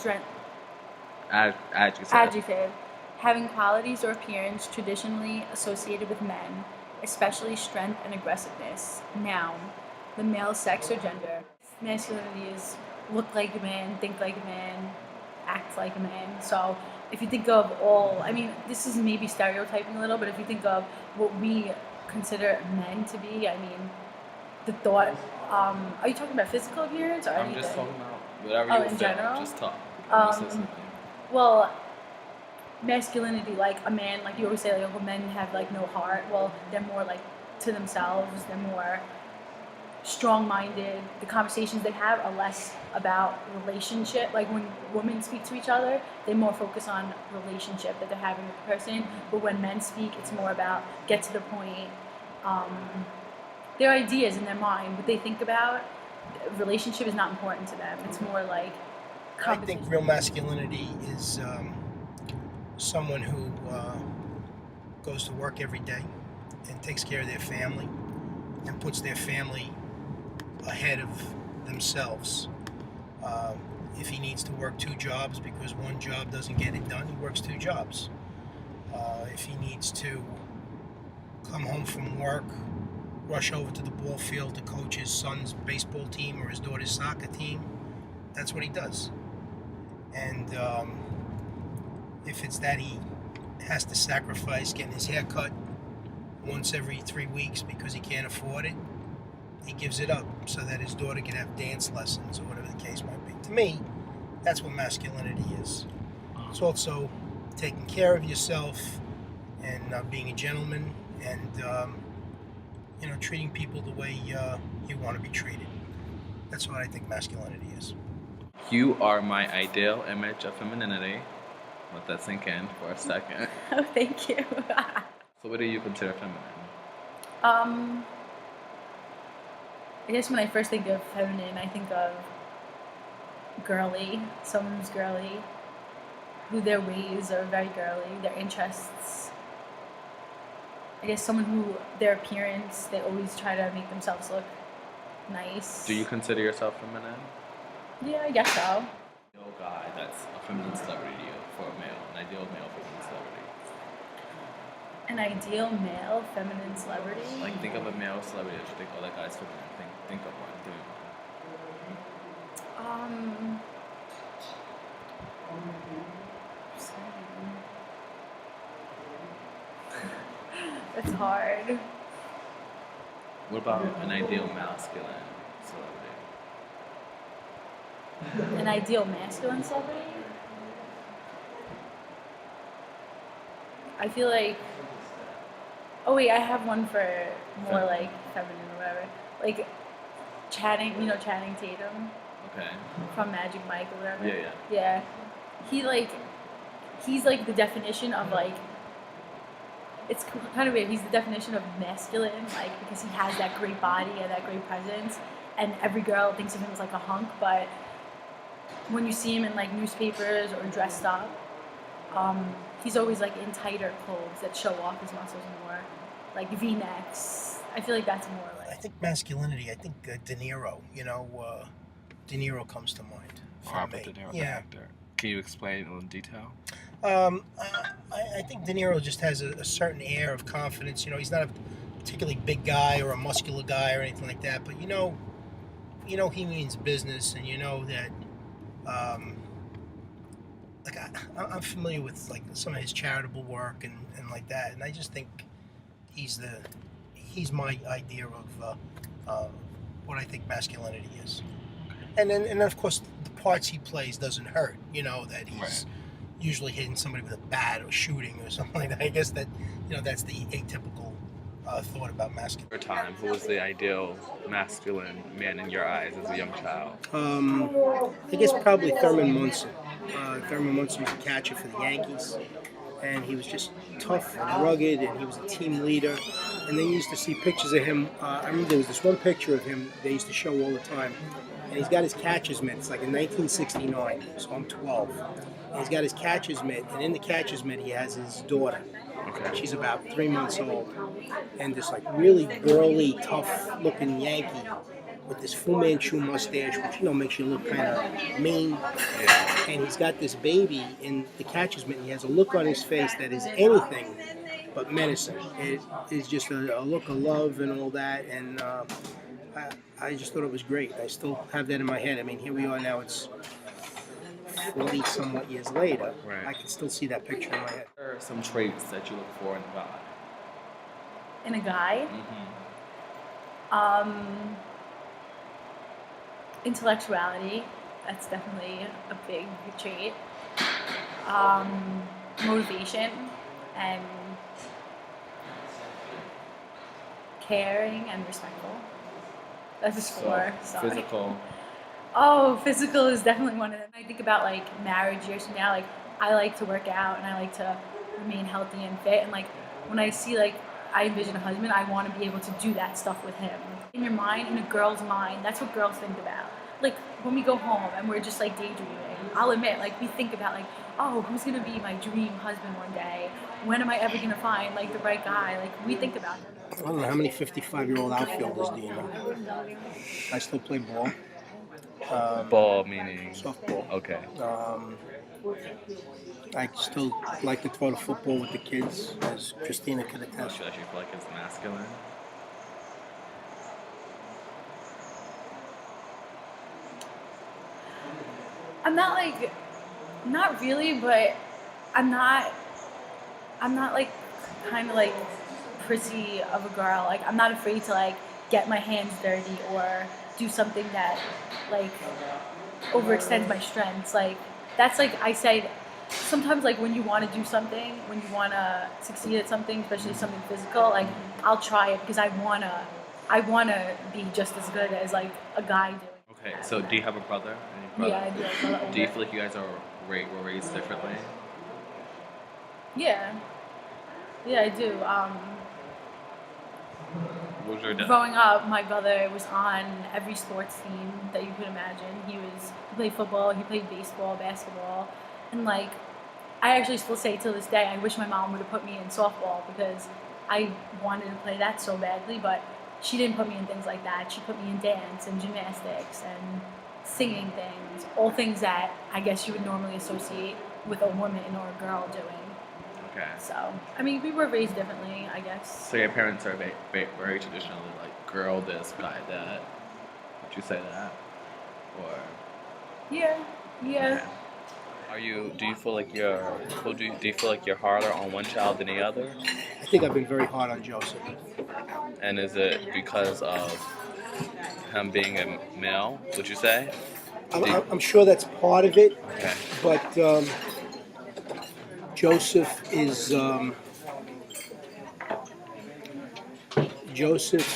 strength. Adjective. Adjective. Having qualities or appearance traditionally associated with men, especially strength and aggressiveness. Noun. The male sex or gender. Masculinity is look like a man, think like a man, act like a man. So if you think of this is maybe stereotyping a little, but if you think of what we consider men to be, the thought, are you talking about physical appearance or anything? I'm just talking about whatever you in feel. general? Just talk. Well, masculinity, like a man, like you always say, like men have like no heart. Well, they're more like to themselves. They're more strong-minded. The conversations they have are less about relationship. Like when women speak to each other, they more focus on relationship that they're having with the person. But when men speak, it's more about get to the point. Their ideas in their mind, what they think about. Relationship is not important to them. It's more like I think real masculinity is someone who goes to work every day and takes care of their family and puts their family ahead of themselves. If he needs to work 2 jobs because one job doesn't get it done, he works 2 jobs. If he needs to come home from work, rush over to the ball field to coach his son's baseball team or his daughter's soccer team, that's what he does. And if it's that he has to sacrifice getting his hair cut once every 3 weeks because he can't afford it, he gives it up so that his daughter can have dance lessons or whatever the case might be. To me, that's what masculinity is. It's also taking care of yourself and being a gentleman and treating people the way you want to be treated. That's what I think masculinity is. You are my ideal image of femininity. Let that sink in for a second. Oh, thank you. So what do you consider feminine? I guess when I first think of feminine, I think of girly. Someone who's girly, who their ways are very girly, their interests. I guess someone who, their appearance, they always try to make themselves look nice. Do you consider yourself feminine? Yeah, I guess so. Ideal guy that's a feminine celebrity to you for a male, an ideal male feminine celebrity. An ideal male feminine celebrity? Like think of a male celebrity that you think, oh, that guy's feminine. Think of one. It's hard. What about an ideal masculine celebrity? An ideal masculine celebrity? I feel like... Oh wait, I have one for more like feminine or whatever. Like Channing Tatum. Okay. From Magic Mike or whatever. Yeah. Yeah. He's like the definition of like... It's kind of weird. He's the definition of masculine, like, because he has that great body and that great presence, and every girl thinks of him as like a hunk. But when you see him in like newspapers or dressed up, he's always like in tighter clothes that show off his muscles more, like V-necks. I feel like that's more like. I think masculinity. I think De Niro. De Niro comes to mind. Robert De Niro, the actor. Can you explain in detail? I think De Niro just has a certain air of confidence. He's not a particularly big guy or a muscular guy or anything like that, but he means business, and that. I'm familiar with like some of his charitable work and like that, and I just think he's my idea of what I think masculinity is. And then of course the parts he plays doesn't hurt. That he's. Right. Usually hitting somebody with a bat or shooting or something like that. I guess that, that's the atypical thought about masculinity. Your time, who was the ideal masculine man in your eyes as a young child? I guess probably Thurman Munson. Thurman Munson was a catcher for the Yankees, and he was just tough and rugged, and he was a team leader. And they used to see pictures of him. I remember there was this one picture of him they used to show all the time, and he's got his catcher's mitt. It's like in 1969, so I'm 12. And he's got his catcher's mitt, and in the catcher's mitt he has his daughter. Okay. She's about 3 months old, and this like really burly, tough-looking Yankee with this Fu Manchu mustache, which makes you look kind of mean. Yeah. And he's got this baby, and the catcher's mitt. He has a look on his face that is anything but menacing. It is just a look of love and all that, and I just thought it was great. I still have that in my head. I mean, here we are now. It's 40 somewhat years later. Right. I can still see that picture in my head. What are some traits that you look for in a guy? In a guy, Mm-hmm. intellectuality, that's definitely a big trait. Motivation and caring and respectful. That's just four. Sorry. Physical. Oh, physical is definitely one of them. I think about like marriage years from now. Like I like to work out and I like to remain healthy and fit. And like when I see like I envision a husband, I want to be able to do that stuff with him. In your mind, in a girl's mind, that's what girls think about. Like when we go home and we're just like daydreaming, I'll admit, like we think about like, oh, who's gonna be my dream husband one day? When am I ever gonna find like the right guy? Like we think about it. I don't know how many 55-year-old outfielders do you know? I still play ball. Ball meaning Softball. Okay. I still like to throw the football with the kids, as Christina could Do attest. you actually feel like it's masculine? I'm not like, not really, but I'm not like kind of like prissy of a girl. Like I'm not afraid to like get my hands dirty or do something that like overextends my strengths. Like that's like I said, sometimes like when you want to do something, when you want to succeed at something, especially something physical, like I'll try it because I wanna be just as good as like a guy doing. Okay, so do you have a brother? Any brother? Yeah, I do. Like, a little Do you older. feel like you guys were raised differently? Yeah, I do. What was your dad? Growing up, my brother was on every sports team that you could imagine. He played football, he played baseball, basketball, and like I actually still say to this day, I wish my mom would have put me in softball because I wanted to play that so badly, but she didn't put me in things like that. She put me in dance and gymnastics and singing things, all things that I guess you would normally associate with a woman or a girl doing. Okay. So, I mean, we were raised differently, I guess. So your parents are very traditionally like girl this, guy that. Would you say that? Or Yeah. okay. Do you feel like you're harder on one child than the other? I think I've been very hard on Joseph. And is it because of him being a male, would you say? I'm sure that's part of it, Okay. but Joseph is Joseph.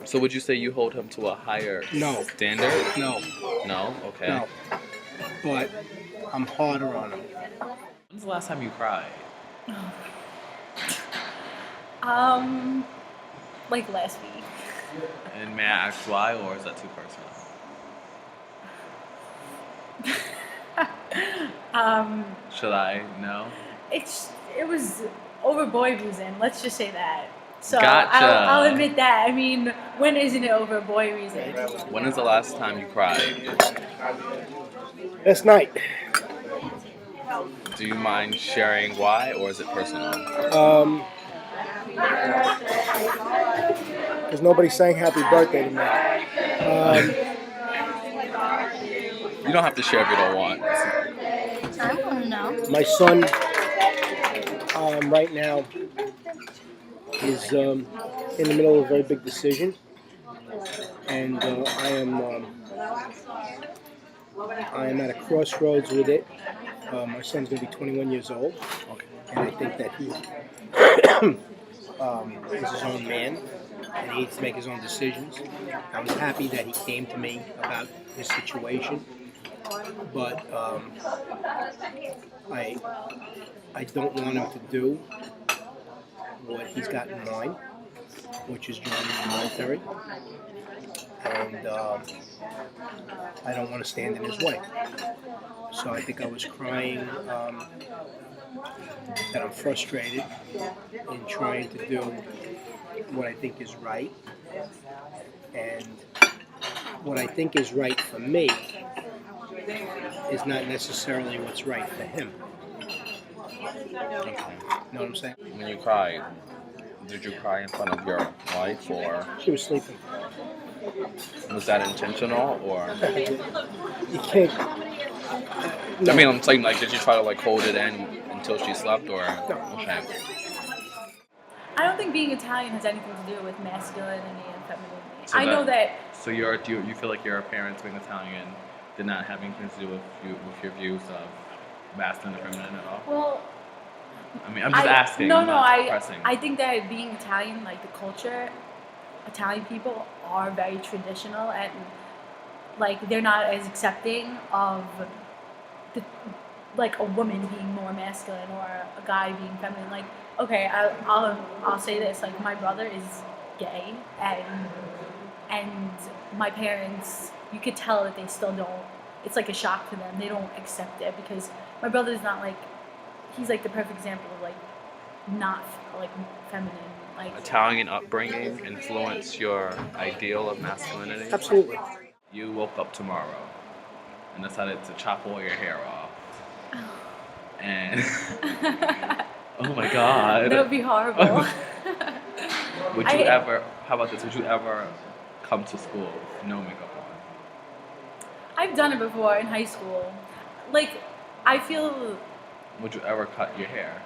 So would you say you hold him to a higher No. standard? No, No? Okay. no, but I'm harder on him. When's the last time you cried? Like last week. And may I ask why, or is that too personal? Should I know? It was over boy reason. Let's just say that. So Gotcha. I'll admit that. I mean, when isn't it over boy reason? When is the last time you cried? Last night. Do you mind sharing why, or is it personal? Because nobody sang happy birthday to me. You don't have to share if you don't want. I want to know. My son, right now, is in the middle of a very big decision, and I am at a crossroads with it. My son's going to be 21 years old, Okay. and I think that he is his own man, and he needs to make his own decisions. I was happy that he came to me about his situation, but I don't want him to do what he's got in mind, which is joining the military, and I don't want to stand in his way. So I think I was crying that I'm frustrated in trying to do what I think is right, And what I think is right for me is not necessarily what's right for him. Okay. Know what I'm saying? When you cried, did you cry in front of your wife, or She was sleeping. was that intentional, or? You can't. No. I mean, I'm saying, like, did you try to like hold it in until she slept, or? No. Okay. I don't think being Italian has anything to do with masculinity and femininity. So I know that. So you feel like your parents being Italian did not have anything to do with your views of masculine and feminine at all? Well, I mean, I'm just asking. I'm not pressing. I think that being Italian, like the culture, Italian people are very traditional and like they're not as accepting of like a woman being more masculine or a guy being feminine. Like, okay, I'll say this. Like, my brother is gay, and my parents, you could tell that they still don't. It's like a shock to them. They don't accept it because my brother's not like. He's like the perfect example of like not like feminine. Like Italian upbringing influenced your ideal of masculinity? Absolutely. You woke up tomorrow and decided to chop all your hair off. And oh my god. That would be horrible. Would you ever, how about this, would you ever come to school with no makeup on? I've done it before in high school. Like, I feel... Would you ever cut your hair?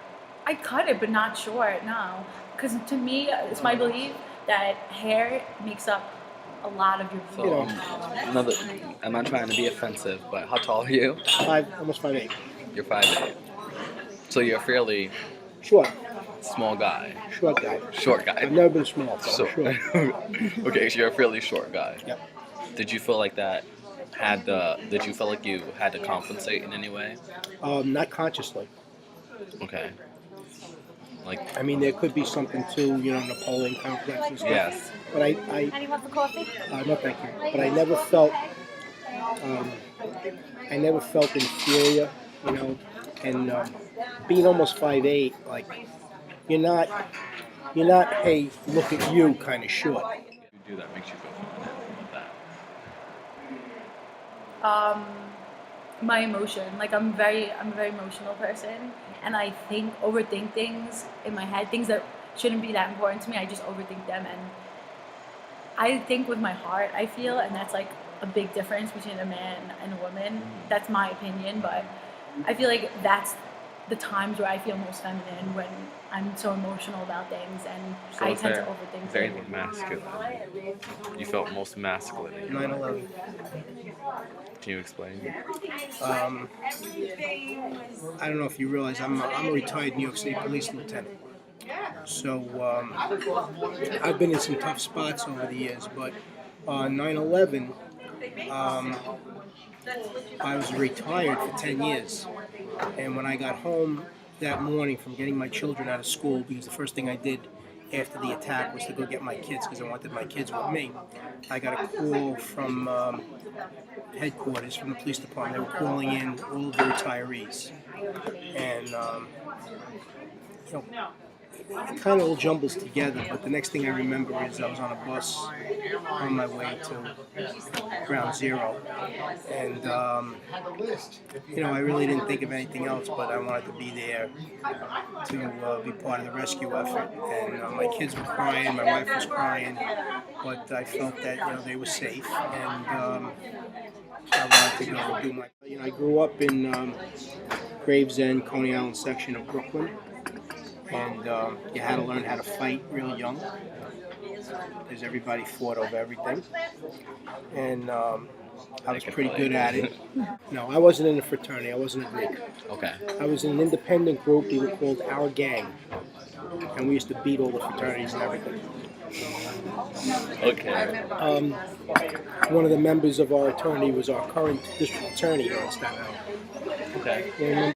I cut it, but not short, no. Because to me, it's my belief that hair makes up a lot of your So, I'm not trying to be offensive, but how tall are you? Almost 5'8". You're 5'8". So you're a fairly Short. small guy. Short guy. Short guy. I've never been small, so So, short. okay, so you're a fairly short guy. Yep. Did you feel like did you feel like you had to compensate in any way? Not consciously. Okay. Like, I mean, there could be something to, Napoleon complex and stuff. yes. But Anyone for coffee? no, thank you. But I never felt, inferior, and being almost 5'8", like, you're not, hey, look at you kind of short. You do that makes you feel feminine with that. My emotion. Like, I'm a very emotional person, and I overthink things in my head, things that shouldn't be that important to me. I just overthink them, and I think with my heart, I feel, and that's like a big difference between a man and a woman. That's my opinion, but I feel like that's the times where I feel most feminine, when I'm so emotional about things, and So I is tend there, to overthink is there things. anything masculine? You felt most masculine in your 9/11. Can you explain? I don't know if you realize I'm a retired New York State Police lieutenant. So I've been in some tough spots over the years, but 9/11, I was retired for 10 years. And when I got home that morning from getting my children out of school, because the first thing I did after the attack was to go get my kids because I wanted my kids with me, I got a call from headquarters, from the police department. They were calling in all of the retirees. And, it kind of all jumbles together, but the next thing I remember is I was on a bus on my way to Ground Zero, and I really didn't think of anything else, but I wanted to be there to be part of the rescue effort. And my kids were crying, my wife was crying, but I felt that they were safe, and I wanted to go do my. I grew up in Gravesend, Coney Island section of Brooklyn. And you had to learn how to fight real young, because everybody fought over everything. And I was pretty good at it. No, I wasn't in a fraternity. I wasn't a Greek. Okay. I was in an independent group. We were called Our Gang. And we used to beat all the fraternities and everything. Okay. One of the members of our fraternity was our current district attorney here in Staten Island. Okay. And